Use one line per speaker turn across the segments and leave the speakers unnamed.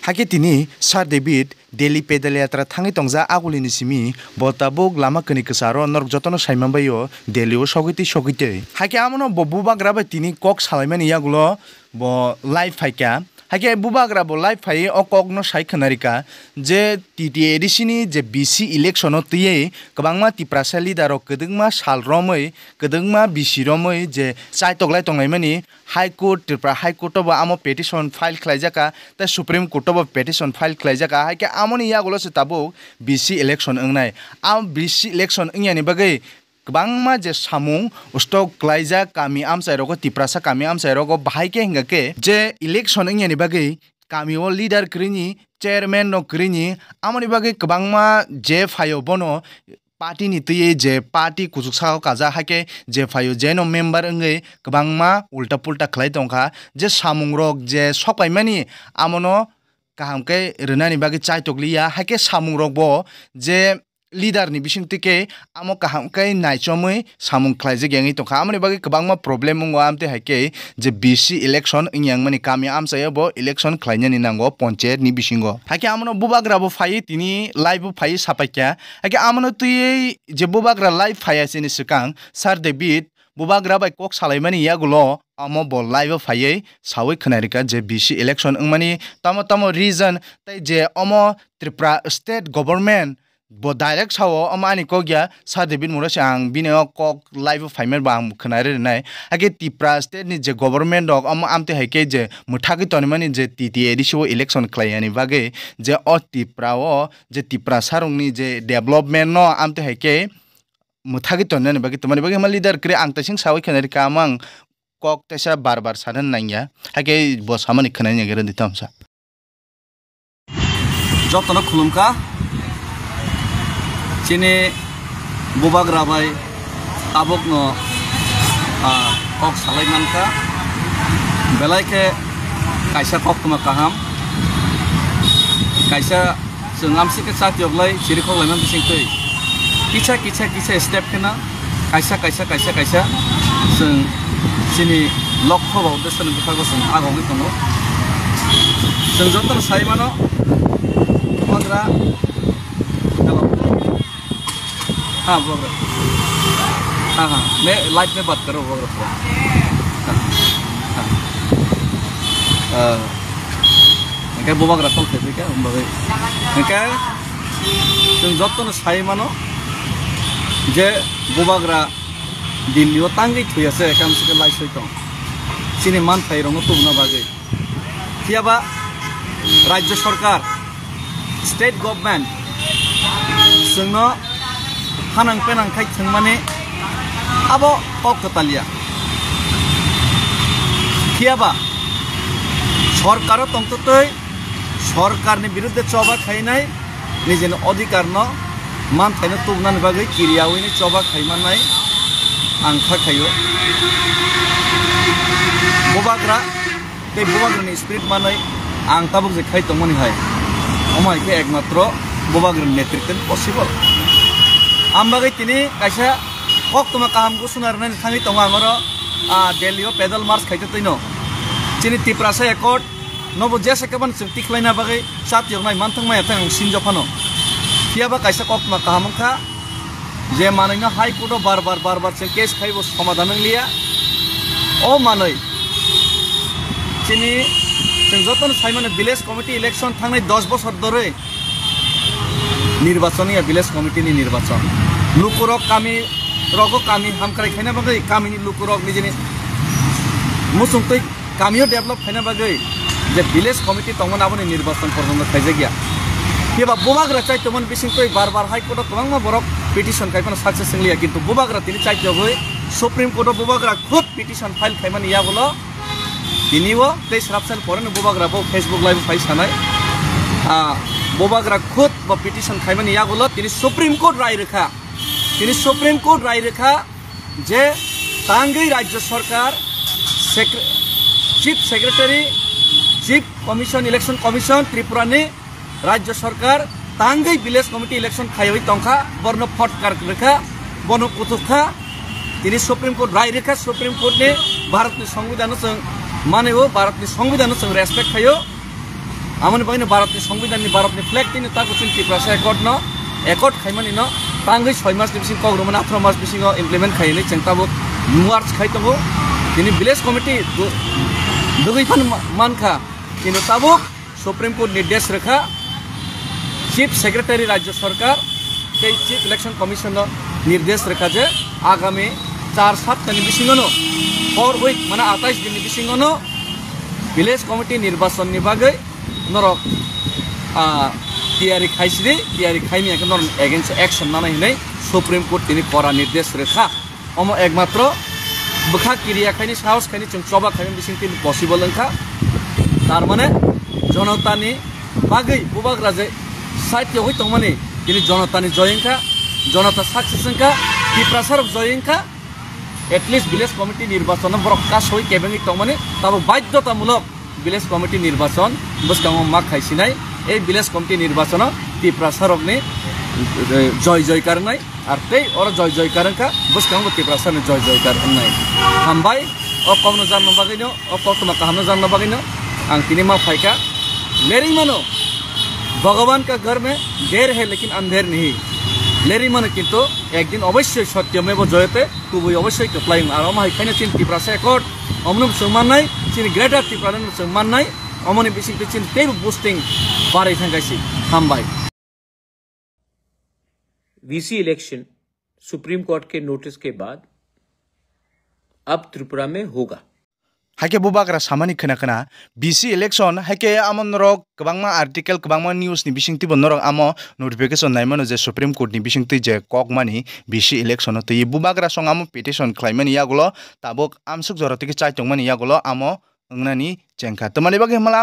Hake tini Sir David Delhi pedal yatra thangi tongja agulini simi botabuk lama keni kesaro norok jotono saimambayo Delhi o sogiti hake amono bo bubagra ba tini kok salaimani yagulo bo live haika hake bubagra bo live hai o kok no sai khanarika je TTA disini je BC election o tiye kabangma tiprasa leader o kedengma salromoi kedengma BC romoi je sai toglai tongaimani High Court Tripura High Court of Amo petition file Klaijaka, the Supreme Court of petition file Klaijaka, Hike Amoni Yagolos Tabo, BC election ungnai. Am BC election in bagay. Bangma je samung usto Klaija kami am sairoko tiprasa kami am sairoko bahike hingake je election in bagay kami o leader krini chairman no krini amoni bagay kabangma je fayo bono Party ni tuye je party kusuksa kaza hake je fayo je no member ngai kabangma ulta pulta khlai tongkha je samungrok je sokai mani amono kahamke renani bagi chai tokliya hake samungrok bo je leader ni bising tike amo kahamke naichomui samung khlai je gengi tongkha amoni bagi kabangma problem ngo amte hake je BC election ingyang mani kami am sayo bo election khlainya ni nango panchayat ni bisingo hake amono bubagra bo phai tini live phai sapakya hake amono tuye je bubagra live phai asini sikang Sir David bubagra bai kok salaimani yagulo amo bo live phai sawi khanarika je BC election ingmani tamo reason tai je amo Tripura state government bo direct sawo amani ko gya Sir David murasi ang bineo kok live fimer bang khanare nai age Tripura state ni je government dog am amte haike je muthagi tonimani je TTA disho election klayani bage je o Tripura o je Tripura sarung ni je development no amte haike muthagi tonani bage tomani bage ma leader kre ang tasing sawi khanari kamang kok tesa bar sadan nangya age bo samani khanani gere ditamsa
jotona khulumka Sini bubagra bai tabuk no kok salaiman ka belai ke kaisa kok tuma kaham kaisa sengam si ke sat yoglai siri kok laiman bising tui kicha step kena kaisa seng sini lok ko bau desan bukha ko seng agong itongo seng jotor sai mano bubagra हाँ बोल हाँ मैं live में बात करूँ बोल रहा क्या बुबाग्रा कल थे क्या हम बागे क्या तुम जब तो न साई मानो जे बुबाग्रा दिल्ली वो तांगी थी ऐसे काम से के लाइव होता हूँ चीनी मान थाई रंगो तुम ना बागे क्या बा राज्य सरकार स्टेट गवर्नमेंट सुनो hanang penang kai thengmane abo kok katalia kiaba সরকার তন্ততই সরকারনি বিরুদ্ধে চবা খাইনাই নিজেন অধিকার ন মান থাইনা তুগনান বাগৈ কিরিয়াউইনি চবা খাইমানাই আংখা খাইও বুবাগ্রা তে বুবাগ্রানি স্পিরিট মানাই আং তাবুক যে খাই তমনি হয় অমাইকে একমাত্র বুবাগ্রানি নেতৃত্বে possible Ambagai tini kaisa kok tuma kaham ko sunarna ni thangi tonga ngoro Delhi o pedal march khaite tino chini Tripura sa ekot nobo jese kaban tiklaina bagai sat yornai manthang mai atang sinjo phano kiaba kaisa kok tuma kaham kha je manaina high court o bar se case khaibo samadhan liya o manoi chini joton saimane village committee election thangnai 10 bochor dore নির্বাচনী village committee নি নির্বাচন লুকুরক কামি হামকাই খাইনা বাগৈ Kaminey লুকুরক নিজেনি মুসুংতৈ কামিও develop খাইনা বাগৈ যে village committee তংমন আবনি নির্বাচন পর্যন্ত খাইজে গিয়া কিবা বুবাগ্রা চাইতমন বিসিংতৈ বার হাইকোর্ট তংমা বরক পিটিশন খাইপানো সাকসেস লিয়া কিন্তু বুবাগ্রা তিনি চাইতে হই সুপ্রিম কোর্ট বুবাগ্রা খুদ পিটিশন ফাইল খাইমানি ইয়া বলো তিনিও 23 রাপসাল পরে বুবাগ্রা বো ফেসবুক লাইভ ফাই সানাই बुबाग्रा खुद व पिटिशन खाइमानि यागुलो तिनी सुप्रीम कोर्ट राय रेखा जे तांगै राज्य सरकार chief secretary chief commission election commission Tripura ने राज्य सरकार तांगै विलेज कमिटी इलेक्शन खाइबै तंखा बर्न फटकार रेखा बन कुथुखा तिनी सुप्रीम कोर्ट राय रेखा सुप्रीम कोर्ट ने भारत नि संविधान संग माने हो भारत नि संविधान संग रेस्पेक्ट खायो amoni bagino Bharatni সংবিধান ni Bharatni flag tini taku chin Triprasa accord khaimani no tangai 6 mas ni bising kogromani 18 mas bisingo implement khaini chengtabo nuarch khaitongo tini village committee dugui fan mankha kinu tabuk Supreme Court निर्देश रखा chief secretary राज्य सरकार के chief election commission निर्देश रखा जे आगामी 4-7 दिन बिसिंगनो 4 week माने 28 दिन बिसिंगनो विलेज कमिटी निर्वाचन नि बागै नरक तैयारी खाइसिदे तैयारी खाइनि एक नर एगेन्स्ट एक्शन नानै नै सुप्रीम कोर्ट तिनि करा निर्देश रखा अम एकमात्र बखा क्रिया खाइनि साहस खाइनि जों चबा खाइनि बिसिं तिनि पसिबल नखा तार माने जनतानि बागै बुबाग राजे साइट होय तंमाने तिनि जनतानि जयंखा जनता सक्सेसनखा Triprasa जयंखा एटलिस्ट विलेज कमिटी निर्वाचन बरक कास होय केबेंगि तंमाने ताबो बाध्यतामूलक विलेज कमिटी निर्वाचन बसकांग मा खाइसिनाय ए विलेज कमिटी निर्वाचन Triprasa रकनि जय जयकार नाय आर तै और जय जयकार का बसकांग Triprasa नि जय जयकार नाय हामबाय अ कमनो जाननो बागैनो अ कतमा कामनो जाननो बागैनो आं तिनि मा फायका लेरि मानो भगवान का घर में देर है लेकिन अंधेर नहीं लेरि मानो किंतु एक दिन अवश्य सत्यमेव जयते कुबुय अवश्य कप्लाइं आराम हाइखायनो चिन Triprasa एकॉर्ड अमनो संमाननाय चिन ग्रेटर Triprasa संमाननाय अमनि बिसिंते चिन टेब बुस्टिंग बारै थांगासि हामबाय
वीसी इलेक्शन सुप्रीम कोर्ट के नोटिस के बाद अब त्रिपुरा में होगा
हाके बुबाग्रा सामानि खोना बीसी इलेक्शन हाके आमन रक गोबांमा आर्टिकल गोबांमा न्यूज नि बिसिंति बनरक आमो नोटिफिकेशन नायमानो जे सुप्रीम कोर्ट नि बिसिंति जे ककमानि बीसी इलेक्शन तो ये बुबाग्रा सं आमो पिटिशन क्लाइमानि यागुलो ताबक आमसुक जरतिके चाइतंगमानि यागुलो आमो अंगनानि चेंखा तमानि बागे मला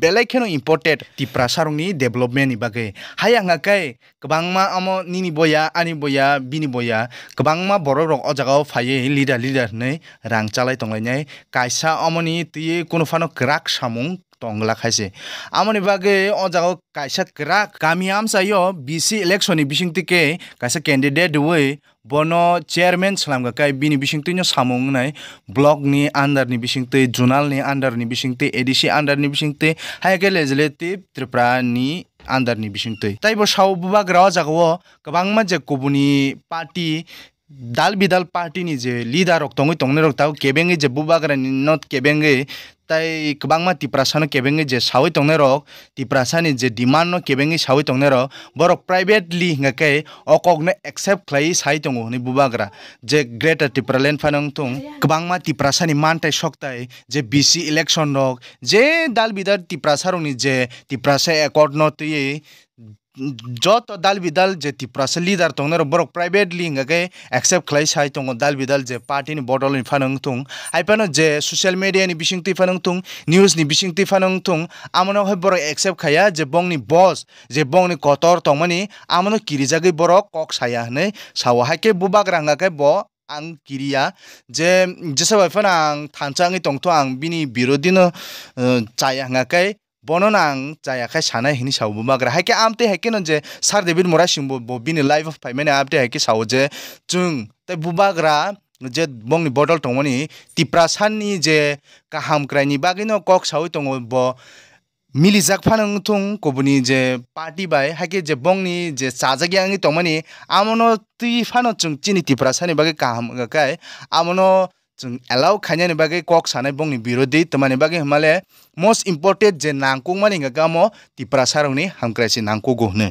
बेलाइखेनो इम्पोर्टेंट Triprasa रंगनि डेभलपमेन्ट नि बागे हाय आंगाकै गोबांमा आमो निनि बया आनि बया बिनि बया गोबांमा बर' रक अ जागाव फायै लिडार नै रां चालाय तंलायनाय कायसा अमनि तिये कोनो फानो क्राक सामुं तंगला खायसे आमनि बागे अ जागाव कायसा क्राक गामियाम सायो बीसी इलेक्शन नि बिसिंतिके कायसा कैंडिडेट दुवै बनो चेयरमैन सलामगा काय बिनि बिसिंतिनो सामुं नाय ब्लॉक नि अंडर नि बिसिंति जोनल नि अंडर नि बिसिंति एडीसी अंडर नि बिसिंति हायके लेजिस्लेटिव त्रिपुरा नि अंडर नि बिसिंति ताइबो साव बुबाग्रा जागाव गोबांमा जे कुबुनि पार्टी दाल बिदाल पार्टी नि जे लीडर रक तंगै तंगनै रक ताव केबेंगे जे बुबाग्रा नि नट केबेंगे ताई गोबांमा Triprasa न केबेंगे जे सावै तंगनै रक Triprasa नि जे डिमांड न केबेंगे सावै तंगनै रक बरक प्राइवेटली हिंगाकै अकगने एक्सेप्ट खाइ साइ तंगो नि बुबाग्रा जे ग्रेटर त्रिपुरालेण्ड फानंग तुं गोबांमा Triprasa नि मानथाय सकताय जे बीसी इलेक्शन रक जे दाल बिदाल Triprasa रनि जे Triprasa एकॉर्ड न तयै जत दाल बिदाल जे Triprasa लीडर तंगनै बरक प्राइवेटली हिंगाकै एक्सेप्ट खाइ साइ तंगो दाल बिदाल जे पार्टी नि बदल नि फानंग तुं आइपानो जे सोशल मीडिया नि बिसिंति फानंग तुं न्यूज नि बिसिंति फानंग तुं आमनो है बरक एक्सेप्ट खाया जे बंगनि बॉस जे बंगनि कतर तंगमानि आमनो किरिजागै बरक कक साया हनै सावा हाके बुबाग्रा हांगाकै ब आं किरिया जे जेसा बायफान आं थांचाङै तंथ आं बिनि बिरोधिनो चाया हांगाकै बनन आं जायाखै सानाय हिनि साव बुबाग्रा हाके आमते हाके न जे सार देबिद मोरा सिंबो बिनि लाइफ अफ फाइमाने आमते हाके साव जे जों तै बुबाग्रा जे बंगनि बदल तंगमानि Triprasa नि जे काहाम क्राइनि बागैनो कक सावै तंगो ब मिलिजाक फानंग तुं कबुनि जे पार्टी बाय हाके जे बंगनि जे साजागियांगि तंगमानि आमनो ति फानो जों चिनि Triprasa नि बागै काहाम गाय आमनो जों एलाउ खायनानि बागै कक सानाय बंगनि बिरोधि तमानि बागै हमाले मोस्ट इम्पोर्टेंट जे नांकुंमानि गामो Triprasa रंनि हामक्राइसि नांकुगो हनै